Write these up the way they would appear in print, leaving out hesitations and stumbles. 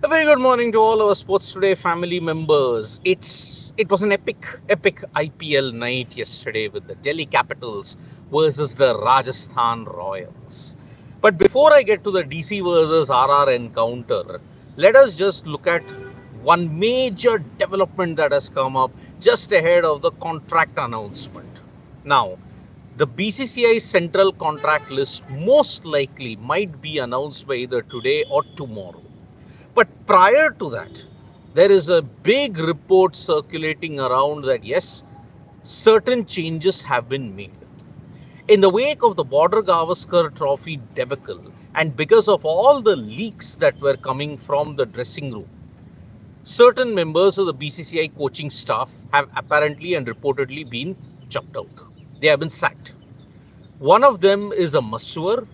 A very good morning to all our Sports Today family members. It was an epic IPL night yesterday with the Delhi Capitals versus the Rajasthan Royals. But before I get to the DC versus RR encounter, let us just look at one major development that has come up just ahead of the contract announcement. Now, the BCCI central contract list most likely might be announced by either today or tomorrow. But prior to that, there is a big report circulating around that yes, certain changes have been made. In the wake of the Border Gavaskar Trophy debacle, and because of all the leaks that were coming from the dressing room, certain members of the BCCI coaching staff have apparently and reportedly been chucked out. They have been sacked. One of them is a Masoor.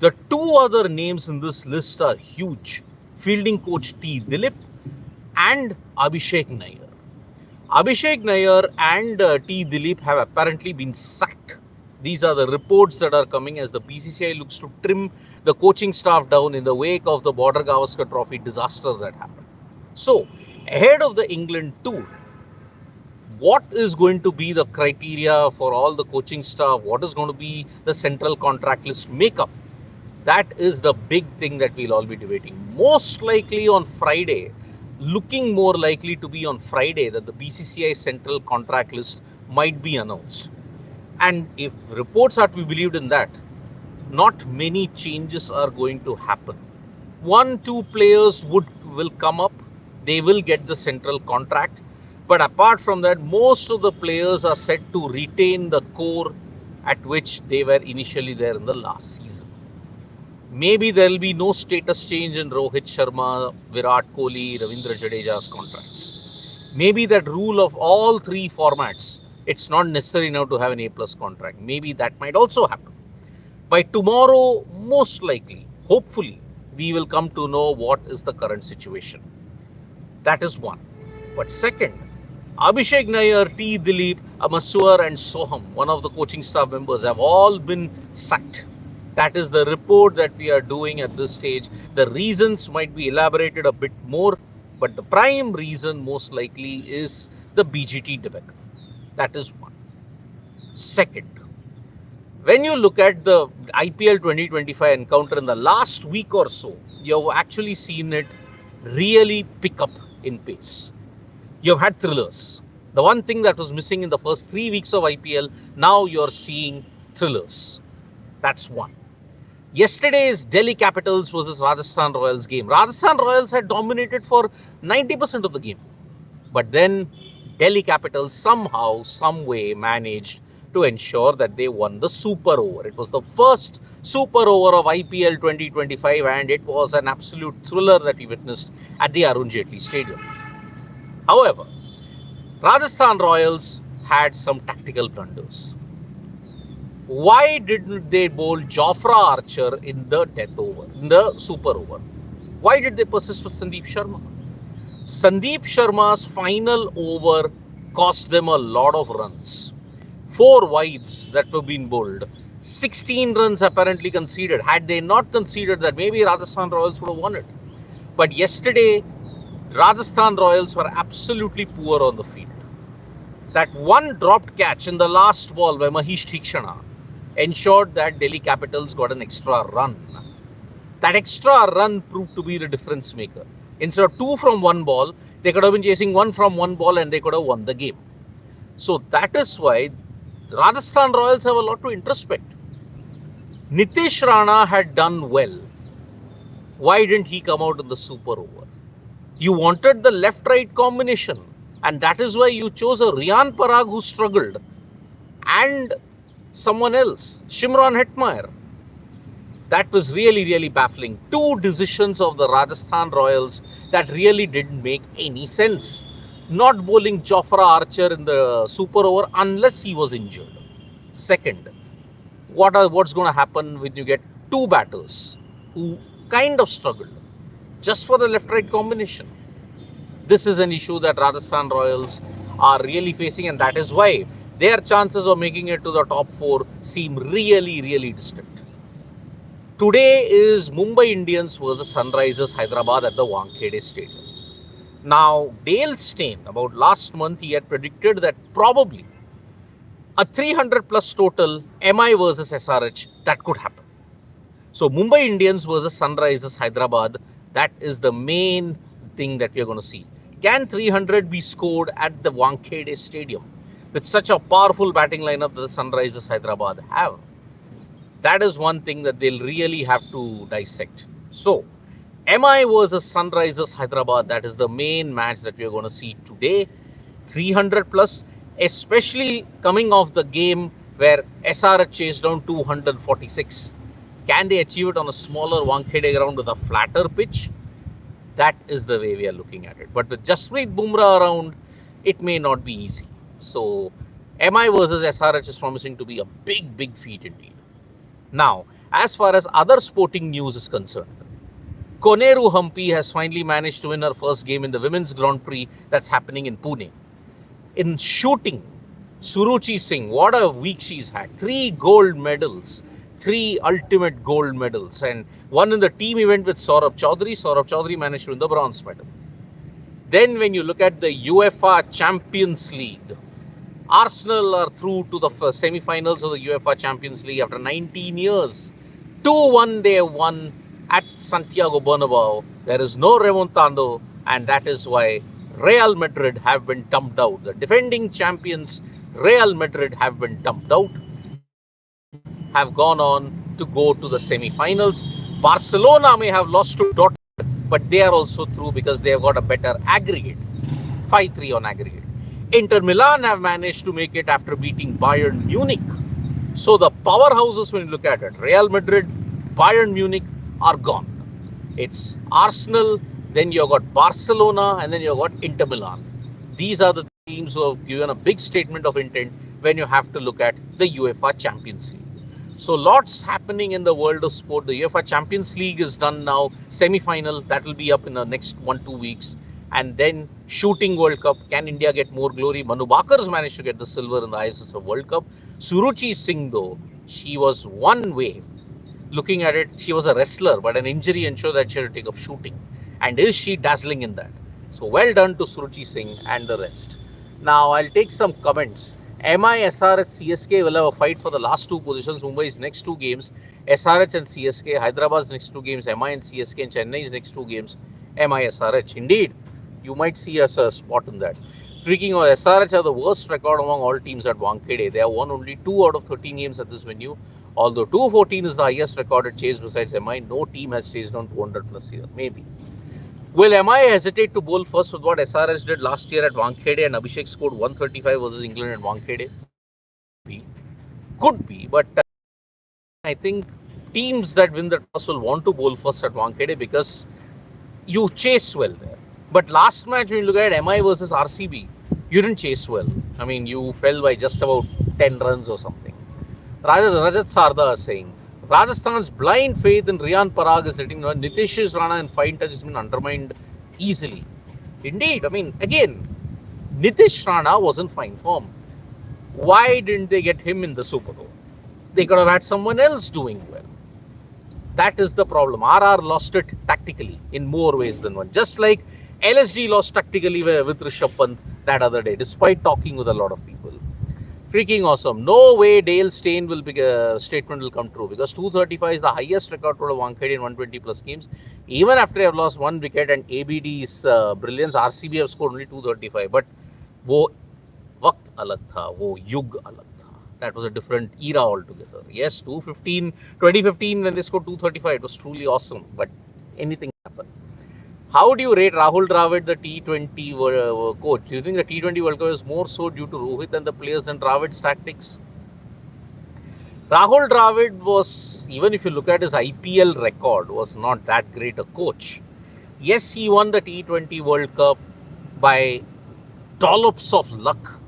The two other names in this list are huge. Fielding coach T Dilip and Abhishek Nayar. Abhishek Nayar and T Dilip have apparently been sacked. These are the reports that are coming as the BCCI looks to trim the coaching staff down in the wake of the Border Gavaskar Trophy disaster that happened. So, ahead of the England tour, what is going to be the criteria for all the coaching staff? What is going to be the central contract list makeup? That is the big thing that we'll all be debating. Most likely on Friday, looking more likely to be on Friday, that the BCCI central contract list might be announced. And if reports are to be believed in that, not many changes are going to happen. 1-2 players will come up. They will get the central contract. But apart from that, most of the players are set to retain the core at which they were initially there in the last season. Maybe there will be no status change in Rohit Sharma, Virat Kohli, Ravindra Jadeja's contracts. Maybe that rule of all three formats, it's not necessary now to have an A+ contract. Maybe that might also happen. By tomorrow, most likely, hopefully, we will come to know what is the current situation. That is one. But second, Abhishek Nayar, T Dilip, Masoor and Sohum, one of the coaching staff members, have all been sacked. That is the report that we are doing at this stage. The reasons might be elaborated a bit more, but the prime reason most likely is the BGT debacle. That is one. Second, when you look at the IPL 2025 encounter in the last week or so, you have actually seen it really pick up in pace. You have had thrillers. The one thing that was missing in the first 3 weeks of IPL, now you're seeing thrillers. That's one. Yesterday's Delhi Capitals versus Rajasthan Royals game. Rajasthan Royals had dominated for 90% of the game. But then Delhi Capitals somehow, some way managed to ensure that they won the super over. It was the first super over of IPL 2025 and it was an absolute thriller that we witnessed at the Arun Jaitley Stadium. However, Rajasthan Royals had some tactical blunders. Why didn't they bowl Jofra Archer in the death over, in the super over? Why did they persist with Sandeep Sharma? Sandeep Sharma's final over cost them a lot of runs. 4 wides that were being bowled. 16 runs apparently conceded. Had they not conceded that, maybe Rajasthan Royals would have won it. But yesterday, Rajasthan Royals were absolutely poor on the field. That one dropped catch in the last ball by Mahesh Theekshana ensured that Delhi Capitals got an extra run. That extra run proved to be the difference maker. Instead of 2 from 1 ball, they could have been chasing 1 from 1 ball and they could have won the game. So that is why Rajasthan Royals have a lot to introspect. Nitish Rana had done well. Why didn't he come out in the super over? You wanted the left-right combination and that is why you chose a Riyan Parag who struggled and someone else, Shimron Hetmeyer. That was really baffling. 2 decisions of the Rajasthan Royals that really didn't make any sense. Not bowling Jofra Archer in the super over unless he was injured. Second, what's going to happen when you get 2 batters who kind of struggled just for the left-right combination? This is an issue that Rajasthan Royals are really facing and that is why their chances of making it to the top 4 seem really distant. Today is Mumbai Indians versus Sunrisers Hyderabad at the Wankhede Stadium. Now, Dale Steyn, about last month, he had predicted that probably a 300 plus total MI versus SRH, that could happen. So, Mumbai Indians versus Sunrisers Hyderabad, that is the main thing that we are going to see. Can 300 be scored at the Wankhede Stadium with such a powerful batting lineup that the Sunrisers Hyderabad have? That is one thing that they'll really have to dissect. So, MI versus Sunrisers Hyderabad, that is the main match that we are going to see today. 300 plus, especially coming off the game where SRH chased down 246. Can they achieve it on a smaller Wankhede ground with a flatter pitch? That is the way we are looking at it. But with Jasprit Bumrah around, it may not be easy. So, MI versus SRH is promising to be a big feat indeed. Now, as far as other sporting news is concerned, Koneru Humpy has finally managed to win her first game in the Women's Grand Prix that's happening in Pune. In shooting, Suruchi Singh, what a week she's had. 3 gold medals, 3 ultimate gold medals, and one in the team event with Saurabh Chaudhary. Saurabh Chaudhary managed to win the bronze medal. Then when you look at the UEFA Champions League, Arsenal are through to the semi-finals of the UEFA Champions League after 19 years. 2-1 they have won at Santiago Bernabeu. There is no remontando, and that is why Real Madrid have been dumped out. The defending champions, Real Madrid, have been dumped out, have gone on to go to the semi-finals. Barcelona may have lost to Dortmund, but they are also through because they have got a better aggregate. 5-3 on aggregate. Inter Milan have managed to make it after beating Bayern Munich. So the powerhouses, when you look at it, Real Madrid, Bayern Munich are gone. It's Arsenal, then you've got Barcelona, and then you've got Inter Milan. These are the teams who have given a big statement of intent when you have to look at the UEFA Champions League. So lots happening in the world of sport. The UEFA Champions League is done now, semi-final, that will be up in the next 1-2 weeks. And then Shooting World Cup. Can India get more glory? Manu Bakar's managed to get the silver in the ISSF World Cup. Suruchi Singh, though, she was one way. Looking at it, she was a wrestler, but an injury ensured that she had to take up shooting. And is she dazzling in that? So well done to Suruchi Singh and the rest. Now I'll take some comments. MI, SRH, CSK will have a fight for the last 2 positions. Mumbai's next 2 games, SRH and CSK. Hyderabad's next 2 games, MI and CSK. And Chennai's next 2 games, MI, SRH. Indeed, you might see us a spot in that. Freaking out, SRH have the worst record among all teams at Wankhede. They have won only 2 out of 13 games at this venue. Although 214 is the highest recorded chase besides MI, no team has chased down 200 plus here. Maybe. Will MI hesitate to bowl first with what SRH did last year at Wankhede and Abhishek scored 135 versus England at Wankhede? Could be, but I think teams that win the toss will want to bowl first at Wankhede because you chase well there. But last match, when you look at MI versus RCB, you didn't chase well. I mean, you fell by just about 10 runs or something. Rajat Sarda is saying, Rajasthan's blind faith in Riyan Parag is hitting. Nitish Rana and fine touch has been undermined easily. Indeed, I mean, again, Nitish Rana was in fine form. Why didn't they get him in the Super Bowl? They could have had someone else doing well. That is the problem. RR lost it tactically in more ways than one. Just like LSG lost tactically with Rishabh Pant that other day, despite talking with a lot of people. Freaking awesome. No way Dale Steyn statement will come true because 235 is the highest record for Wankhede in 120 plus games. Even after they have lost 1 wicket and ABD's brilliance, RCB have scored only 235. But wo waqt alag tha, wo yug alag tha. That was a different era altogether. Yes, 2015 when they scored 235, it was truly awesome. But anything happened. How do you rate Rahul Dravid, the T20 coach? Do you think the T20 World Cup is more so due to Rohit and the players than Dravid's tactics? Rahul Dravid was, even if you look at his IPL record, was not that great a coach. Yes, he won the T20 World Cup by dollops of luck.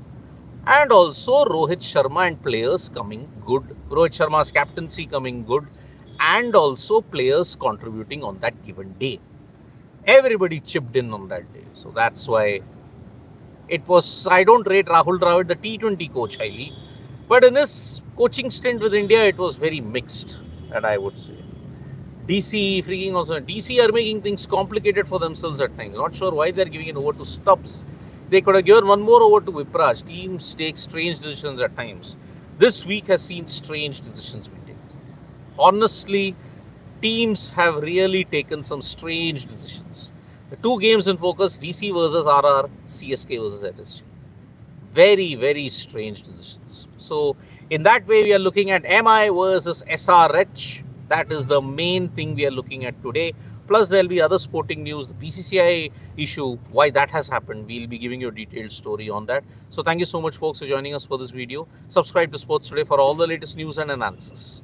And also Rohit Sharma and players coming good. Rohit Sharma's captaincy coming good. And also players contributing on that given day. Everybody chipped in on that day. So that's why it was, I don't rate Rahul Dravid, the T20 coach, highly. But in his coaching stint with India, it was very mixed, that I would say. DC freaking also. DC are making things complicated for themselves at times. Not sure why they're giving it over to Stubbs. They could have given one more over to Vipraj. Teams take strange decisions at times. This week has seen strange decisions being taken. Honestly, teams have really taken some strange decisions. The two games in focus, DC versus RR, CSK versus LSG. Very, very strange decisions. So, in that way, we are looking at MI versus SRH. That is the main thing we are looking at today. Plus, there'll be other sporting news, the BCCI issue, why that has happened. We'll be giving you a detailed story on that. So, thank you so much, folks, for joining us for this video. Subscribe to Sports Today for all the latest news and analysis.